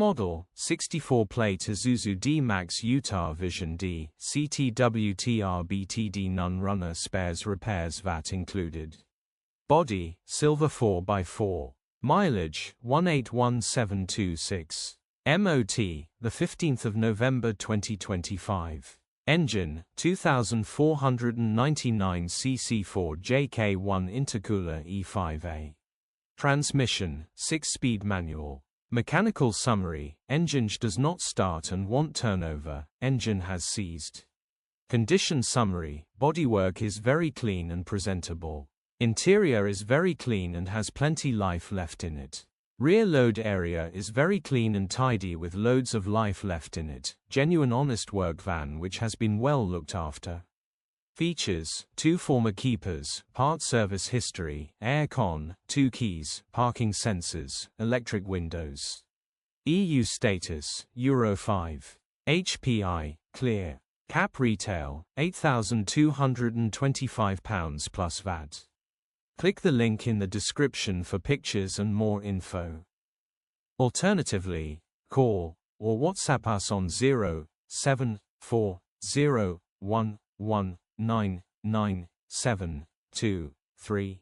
Model, 64-plate Isuzu D-Max Utah Vision D, CTW TRBTD non-runner spares repairs VAT included. Body, silver 4x4. Mileage, 181726. MOT, the 15th of November 2025. Engine, 2499 cc4 JK1 intercooler E5A. Transmission, 6-speed manual. Mechanical summary, Enginge does not start and wont turnover, engine has seized. Condition summary, bodywork is very clean and presentable. Interior is very clean and has plenty life left in it. Rear load area is very clean and tidy with loads of life left in it. Genuine honest work van which has been well looked after. Features, 2 former keepers, part service history, air con, 2 keys, parking sensors, electric windows. EU status, Euro 5. HPI, clear. Cap retail, £8,225 plus VAT. Click the link in the description for pictures and more info. Alternatively, call or WhatsApp us on 07401119973.